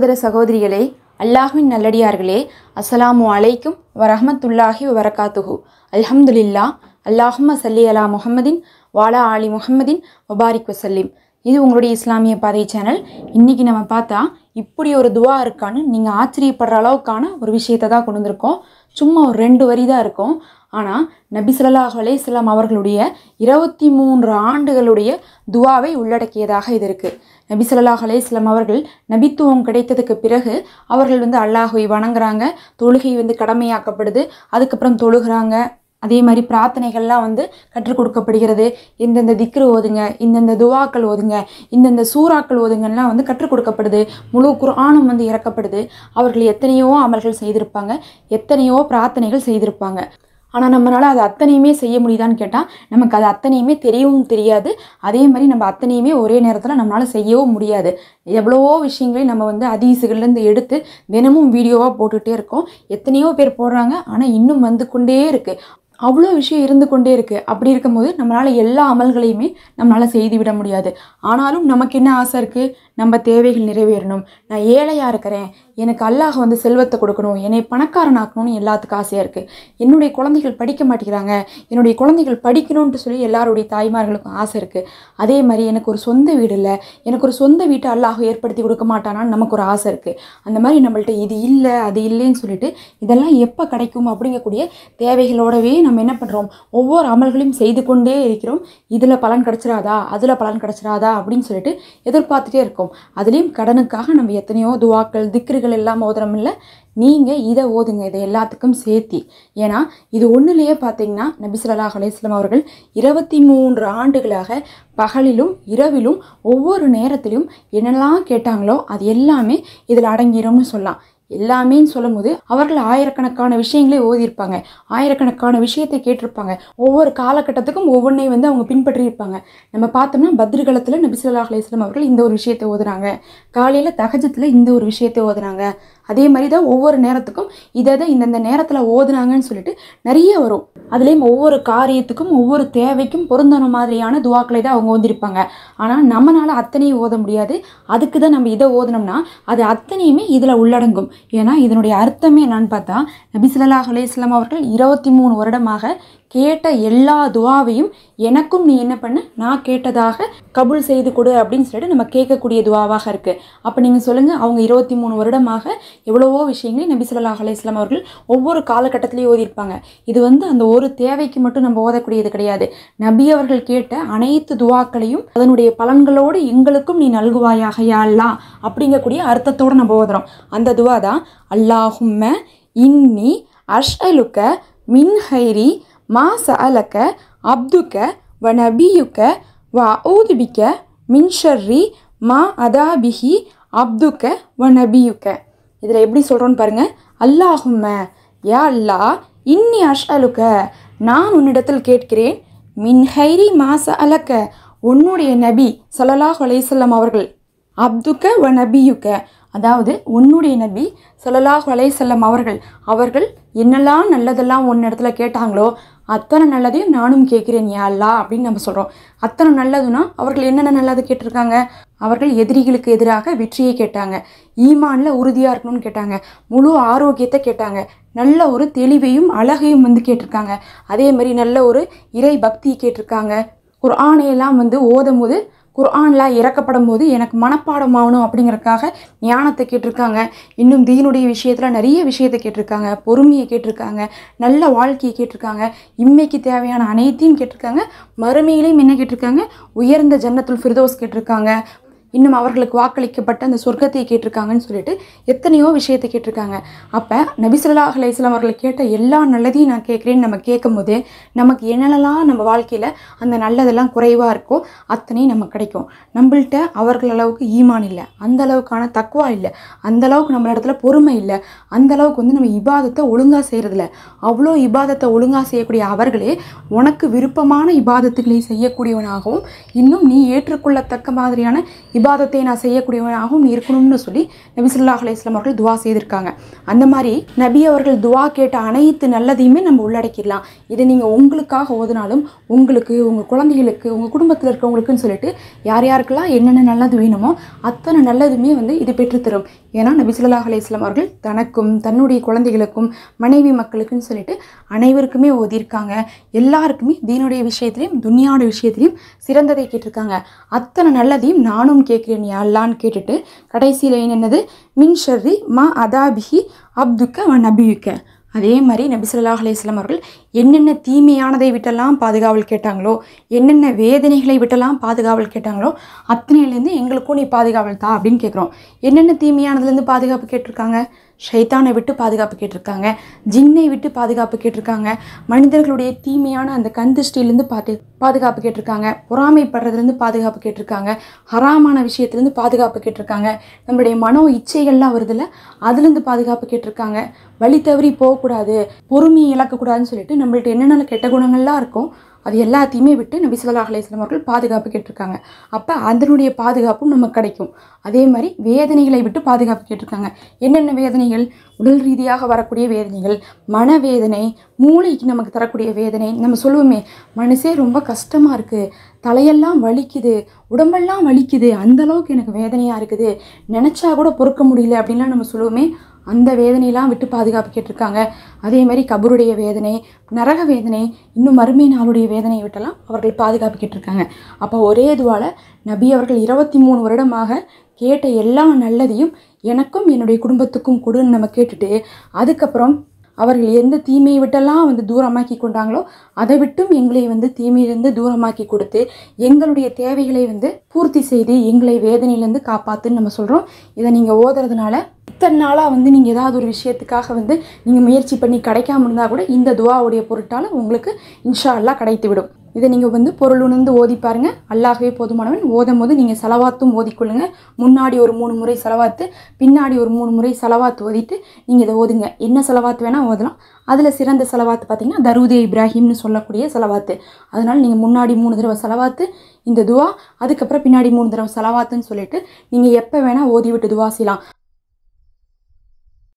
சகோதர சகோதரிகளே, அல்லாஹ்வின் நல்லடியார்களே, அஸ்ஸலாமு அலைக்கும் வரஹ்மத்துல்லாஹி வபரகாத்துஹு. அல்ஹம்துலில்லா. அல்லாஹும்ம ஸல்லி அலா முஹம்மதின் வாலா ஆலி முஹம்மதின் வபாரிக் வசல்லிம். இது உங்களுடைய இஸ்லாமிய பாதை சேனல். இன்றைக்கி நம்ம பார்த்தா இப்படி ஒரு துவா இருக்கான்னு நீங்கள் ஆச்சரியப்படுற அளவுக்கான ஒரு விஷயத்தை தான் கொண்டு வந்திருக்கோம். சும்மா ஒரு 2 வரி தான் இருக்கும். ஆனால் நபி ஸல்லல்லாஹு அலைஹி வஸல்லம் அவர்களுடைய 23 ஆண்டுகளுடைய துவாவை உள்ளடக்கியதாக இது இருக்குது. நபி ஸல்லல்லாஹு அலைஹி வஸல்லம் அவர்கள் நபித்துவம் கிடைத்ததுக்கு பிறகு அவர்கள் அல்லாஹ்வை வணங்குறாங்க. தொழுகை கடமையாக்கப்படுது. அதுக்கப்புறம் தொழுகிறாங்க. அதே மாதிரி பிரார்த்தனைகள்லாம் கற்றுக் கொடுக்கப்படுகிறது. இந்தந்த திக்ரு ஓதுங்க, இந்தந்த துவாக்கள் ஓதுங்க, இந்தந்த சூறாக்கள் ஓதுங்கலாம் கற்றுக் கொடுக்கப்படுது. முழு குர்ஆனும் இறக்கப்படுது. அவர்கள் எத்தனையோ அமல்கள் செய்திருப்பாங்க, எத்தனையோ பிரார்த்தனைகள் செய்திருப்பாங்க. ஆனால் நம்மளால் அது அத்தனையுமே செய்ய முடியுதான்னு கேட்டால் நமக்கு அது அத்தனையுமே தெரியவும் தெரியாது. அதே மாதிரி நம்ம அத்தனையுமே ஒரே நேரத்தில் நம்மளால் செய்யவும் முடியாது. எவ்வளவோ விஷயங்களையும் நம்ம ஹதீஸுகள்லேருந்து எடுத்து தினமும் வீடியோவாக போட்டுகிட்டே இருக்கோம். எத்தனையோ பேர் போடுறாங்க, ஆனால் இன்னும் கொண்டே இருக்குது. அவ்வளோ விஷயம் இருந்து கொண்டே இருக்குது. அப்படி இருக்கும்போது நம்மளால் எல்லா அமல்களையுமே நம்மளால் செய்து விட முடியாது. ஆனாலும் நமக்கு என்ன ஆசை இருக்குது? நம்ம தேவைகள் நிறைவேறணும். நான் ஏழையாக இருக்கிறேன், எனக்கு அல்லாஹ் செல்வத்தை கொடுக்கணும், என்னை பணக்காரனாக்கணும்னு எல்லாத்துக்கும் ஆசையாக இருக்குது. என்னுடைய குழந்தைகள் படிக்க மாட்டேங்கிறாங்க, என்னுடைய குழந்தைகள் படிக்கணும்ன்ட்டு சொல்லி எல்லாருடைய தாய்மார்களுக்கும் ஆசை இருக்குது. அதே மாதிரி எனக்கு ஒரு சொந்த வீடு இல்லை, எனக்கு ஒரு சொந்த வீட்டை அல்லாஹ் ஏற்படுத்தி கொடுக்க மாட்டானான்னு நமக்கு ஒரு ஆசை இருக்குது. அந்த மாதிரி நம்மள்ட்ட இது இல்லை அது இல்லைன்னு சொல்லிட்டு இதெல்லாம் எப்போ கிடைக்கும் அப்படிங்கக்கூடிய தேவைகளோடவே நம்ம என்ன பண்ணுறோம்? ஒவ்வொரு அமல்களையும் செய்து கொண்டே இருக்கிறோம். இதில் பலன் கிடச்சிடாதா, அதில் பலன் கிடச்சிடாதா அப்படின்னு சொல்லிட்டு எதிர்பார்த்துட்டே இருக்கோம். அதுலேயும் கடனுக்காக நம்ம எத்தனையோ துவாக்கள் திக்ருகள் எல்லாம் ஓதுறோம். இல்லை, நீங்கள் இதை ஓதுங்க, இதை எல்லாத்துக்கும் சேர்த்தி. ஏன்னா இது ஒன்றுலேயே பார்த்தீங்கன்னா நபி ஸல்லல்லாஹு அலைஹி வஸல்லம் அவர்கள் 23 ஆண்டுகளாக பகலிலும் இரவிலும் ஒவ்வொரு நேரத்திலும் என்னெல்லாம் கேட்டாங்களோ அது எல்லாமே இதில் அடங்கிடும்னு சொல்லலாம். எல்லாமேன்னு சொல்லும் போது அவர்கள் ஆயிரக்கணக்கான விஷயங்களே ஓதியிருப்பாங்க, ஆயிரக்கணக்கான விஷயத்தை கேட்டிருப்பாங்க. ஒவ்வொரு காலகட்டத்துக்கும் ஒவ்வொன்றையும் அவங்க பின்பற்றியிருப்பாங்க. நம்ம பார்த்தோம்னா பத்ர் காலத்தில் நபி ஸல்லல்லாஹு அலைஹி வஸல்லம் அவர்கள் இந்த ஒரு விஷயத்தை ஓதுனாங்க, காலையில் தஹஜ்ஜுதில் இந்த ஒரு விஷயத்தை ஓதுனாங்க. அதே மாதிரி தான் ஒவ்வொரு நேரத்துக்கும் இதை இந்தந்த நேரத்தில் ஓதுனாங்கன்னு சொல்லிட்டு நிறைய வரும். அதுலேயும் ஒவ்வொரு காரியத்துக்கும் ஒவ்வொரு தேவைக்கும் பொருந்தான மாதிரியான துவாக்களை தான் அவங்க ஓதிருப்பாங்க. ஆனால் நம்மளால் அத்தனையும் ஓத முடியாது. அதுக்கு தான் நம்ம இதை ஓதுனோம்னா அது அத்தனையுமே இதில் உள்ளடங்கும். ஏன்னா இதனுடைய அர்த்தமே என்னன்னு பார்த்தா நபி ஸல்லல்லாஹு அலைஹி வஸல்லம் அவர்கள் 23 வருடமாக கேட்ட எல்லா துவாவையும் எனக்கும் நீ என்ன பண்ணு, நான் கேட்டதாக கபூல் செய்து கொடு அப்படின்னு சொல்லிட்டு நம்ம கேட்கக்கூடிய துவாவாக இருக்குது. அப்போ நீங்கள் சொல்லுங்கள், அவங்க 23 வருடமாக எவ்வளவோ விஷயங்களையும் நபி ஸல்லல்லாஹு அலைஹி வஸல்லம் அவர்கள் ஒவ்வொரு காலகட்டத்திலையும் ஓதியிருப்பாங்க. இது அந்த ஒரு தேவைக்கு மட்டும் நம்ம ஓதக்கூடியது கிடையாது. நபி அவர்கள் கேட்ட அனைத்து துவாக்களையும் அதனுடைய பலன்களோடு எங்களுக்கும் நீ நல்குவாயாக யா அல்லாஹ் அப்படிங்கக்கூடிய அர்த்தத்தோடு நம்ம ஓதுறோம். அந்த துவா தான் அல்லாஹும்ம இன்னி அஷ்அலுக்க மின் ஹைரி மா சஅலக அப்துக வ நபியுக்க வ அஊதுபிக்க மின் ஷர்ரி மா அதாபிஹி அப்துக வ நபியுக்க. இதில் எப்படி சொல்கிறோன்னு பாருங்கள். அல்லாஹும்ம, யா அல்லாஹ், இன்னி அஷ்அலுக்க, நான் உன்னிடத்தில் கேட்கிறேன், மின் ஹைரி மா சஅலக, உன்னுடைய நபி ஸல்லல்லாஹு அலைஹி வஸல்லம் அவர்கள், அப்துக வ நபியுக்க, அதாவது உன்னுடைய நபி ஸல்லல்லாஹு அலைஹி வஸல்லம் அவர்கள் என்னெல்லாம் நல்லதெல்லாம் உன்னிடத்துல கேட்டாங்களோ அத்தனை நல்லதையும் நானும் கேட்குறேன் யா அல்லாஹ் அப்படின்னு நம்ம சொல்கிறோம். அத்தனை நல்லதுன்னா அவர்கள் என்னென்ன நல்லது கேட்டிருக்காங்க? அவர்கள் எதிரிகளுக்கு எதிராக வெற்றியை கேட்டாங்க, ஈமானில் உறுதியாக இருக்கணும்னு கேட்டாங்க, முழு ஆரோக்கியத்தை கேட்டாங்க, நல்ல ஒரு தெளிவையும் அழகையும் கேட்டிருக்காங்க. அதே மாதிரி நல்ல ஒரு இறை பக்தியை கேட்டிருக்காங்க. குர்ஆனையெல்லாம் ஓதும் போது, குர்ஆன்லாம் இறக்கப்படும் போது எனக்கு மனப்பாடம் ஆகணும் அப்படிங்கிறதுக்காக ஞானத்தை கேட்டிருக்காங்க. இன்னும் தீனுடைய விஷயத்தில் நிறைய விஷயத்தை கேட்டிருக்காங்க, பொறுமையை கேட்டிருக்காங்க, நல்ல வாழ்க்கையை கேட்டிருக்காங்க, இம்மைக்கு தேவையான அனைத்தையும் கேட்டிருக்காங்க, மறுமையிலையும் என்ன கேட்டிருக்காங்க? உயர்ந்த ஜன்னத்துல் ஃபிர்தௌஸ் கேட்டிருக்காங்க. இன்னும் அவர்களுக்கு வாக்களிக்கப்பட்ட அந்த சொர்க்கத்தை கேட்டிருக்காங்கன்னு சொல்லிட்டு எத்தனையோ விஷயத்தை கேட்டிருக்காங்க. அப்போ நபி ஸல்லல்லாஹு அலைஹி வஸல்லம் அவர்கள் கேட்ட எல்லா நல்லதையும் நான் கேட்குறேன்னு நம்ம கேட்கும் போது நமக்கு என்னென்னலாம் நம்ம வாழ்க்கையில் அந்த நல்லதெல்லாம் குறைவாக இருக்கோ அத்தனையும் நமக்கு கிடைக்கும். நம்மள்கிட்ட அவர்கள் அளவுக்கு ஈமான் இல்லை, அந்த அளவுக்கான தக்வா இல்லை, அந்த அளவுக்கு நம்ம இடத்துல பொறுமை இல்லை, அந்த அளவுக்கு நம்ம இபாதத்தை ஒழுங்காக செய்கிறதில்ல. அவ்வளோ இபாதத்தை ஒழுங்காக செய்யக்கூடிய அவர்களே உனக்கு விருப்பமான இபாதத்துக்களை செய்யக்கூடியவனாகவும் இன்னும் நீ ஏற்றுக்கொள்ளத்தக்க மாதிரியான இபாதத்தை நான் செய்யக்கூடியவனாகவும் இருக்கணும்னு சொல்லி நபி ஸல்லல்லாஹு அலைஹி வஸல்லம் அவர்கள் துவா செய்திருக்காங்க. அந்த மாதிரி நபி அவர்கள் துவா கேட்ட அனைத்து நல்லதையுமே நம்ம உள்ளடக்கிடலாம். இதை நீங்கள் உங்களுக்காக ஓதுனாலும் உங்களுக்கு, உங்கள் குழந்தைகளுக்கு, உங்கள் குடும்பத்தில் இருக்கவங்களுக்குன்னு சொல்லிட்டு யார் யாருக்கெல்லாம் என்னென்ன நல்லது வேணுமோ அத்தனை நல்லதுமே இது பெற்றுத்தரும். ஏன்னா நபி ஸல்லல்லாஹு அலைஹி வஸல்லம் அவர்கள் தனக்கும் தன்னுடைய குழந்தைகளுக்கும் மனைவி மக்களுக்குன்னு சொல்லிட்டு அனைவருக்குமே ஓதியிருக்காங்க. எல்லாருக்குமே தீனுடைய விஷயத்திலையும் துன்யாவுடைய விஷயத்திலையும் சிறந்ததை கேட்டிருக்காங்க. அத்தனை நல்லதையும் நானும் கேட்குறேன் யா அல்லான்னு கேட்டுட்டு கடைசியில் என்னது மின் ஷர்ரி மா அதாபிஹி அப்துக்க வ நபியுக்க. அதே மாதிரி நபி ஸல்லல்லாஹு அலைஹி வஸல்லம் அவர்கள் என்னென்ன தீமையானதை விட்டெல்லாம் பாதுகாவல் கேட்டாங்களோ, என்னென்ன வேதனைகளை விட்டெல்லாம் பாதுகாவல் கேட்டாங்களோ அத்தனையிலேருந்து எங்களுக்கும் நீ பாதுகாவல் தான் அப்படின்னு கேட்குறோம். என்னென்ன தீமையானதுலேருந்து பாதுகாப்பு கேட்டிருக்காங்க? ஷைத்தானை விட்டு பாதுகாப்பு கேட்டிருக்காங்க, ஜின்னை விட்டு பாதுகாப்பு கேட்டிருக்காங்க, மனிதர்களுடைய தீமையான அந்த கந்திஷ்டிலேருந்து பாதுகாப்பு கேட்டிருக்காங்க, பொறாமைப்படுறதுலேருந்து பாதுகாப்பு கேட்டிருக்காங்க, ஹராமான விஷயத்துலேருந்து பாதுகாப்பு கேட்டிருக்காங்க, நம்மளுடைய மனோ இச்சைகள்லாம் வருதுல்ல அதுலேருந்து பாதுகாப்பு கேட்டிருக்காங்க, வழி தவறி போகக்கூடாது, பொறுமையை இழக்கக்கூடாதுன்னு சொல்லிட்டு நம்மள்ட்ட என்னென்ன கெட்ட குணங்கள்லாம் இருக்கும் அது எல்லாத்தையுமே விட்டு நபி ஸல்லல்லாஹு அலைஹி வஸல்லம் அவர்கள் பாதுகாப்பு கேட்டிருக்காங்க. அப்போ அதனுடைய பாதுகாப்பும் நமக்கு கிடைக்கும். அதே மாதிரி வேதனைகளை விட்டு பாதுகாப்பு கேட்டிருக்காங்க. என்னென்ன வேதனைகள்? உடல் ரீதியாக வரக்கூடிய வேதனைகள், மனவேதனை, மூளைக்கு நமக்கு தரக்கூடிய வேதனை. நம்ம சொல்லுவோமே மனசே ரொம்ப கஷ்டமாக இருக்குது, தலையெல்லாம் வலிக்குது, உடம்பெல்லாம் வலிக்குது, அந்தளவுக்கு எனக்கு வேதனையாக இருக்குது, நினச்சா கூட பொறுக்க முடியல அப்படின்லாம் நம்ம சொல்லுவோமே, அந்த வேதனையெல்லாம் விட்டு பாதுகாப்பு கேட்டிருக்காங்க. அதே மாதிரி கபருடைய வேதனை, நரக வேதனை, இன்னும் மறுமை நாளுடைய வேதனையை விட்டெல்லாம் அவர்கள் பாதுகாப்பு கேட்டிருக்காங்க. அப்போ ஒரே துவால நபி அவர்கள் 23 வருடமாக கேட்ட எல்லா நல்லதையும் எனக்கும் என்னுடைய குடும்பத்துக்கும் கொடுன்னு நம்ம கேட்டுட்டு அதுக்கப்புறம் அவர்கள் எந்த தீமையை விட்டெல்லாம் தூரமாக்கி கொண்டாங்களோ அதை விட்டும் எங்களை தீமையிலிருந்து தூரமாக்கி கொடுத்து எங்களுடைய தேவைகளை பூர்த்தி செய்து எங்களை வேதனையிலேருந்து காப்பாற்றுன்னு நம்ம சொல்கிறோம். இதை நீங்கள் ஓதுறதுனால இத்தனை நாளாக நீங்கள் ஏதாவது ஒரு விஷயத்துக்காக நீங்கள் முயற்சி பண்ணி கிடைக்காம இருந்தால் கூட இந்த துவாவுடைய பொருட்டால் உங்களுக்கு இன்ஷா அல்லாஹ் கிடைத்து விடும். இதை நீங்கள் பொருள் உணர்ந்து ஓதி பாருங்கள். அல்லாஹ்வே போதுமானவன். ஓதும் போது நீங்கள் சலவாத்தும் ஓதிக்கொள்ளுங்க. முன்னாடி ஒரு 3 முறை சலவாத்து, பின்னாடி ஒரு 3 முறை சலவாத்து ஓதிட்டு நீங்கள் இதை ஓதுங்க. என்ன சலவாத்து வேணால் ஓதலாம். அதில் சிறந்த சலவாத்து பார்த்திங்கன்னா தரூதே இப்ராஹிம்னு சொல்லக்கூடிய சலவாத்து. அதனால் நீங்கள் முன்னாடி 3 தடவை சலவாத்து இந்த துவா, அதுக்கப்புறம் பின்னாடி 3 தடவை சலவாத்துன்னு சொல்லிட்டு நீங்கள் எப்போ வேணால் ஓதி விட்டு துவா செய்யலாம்.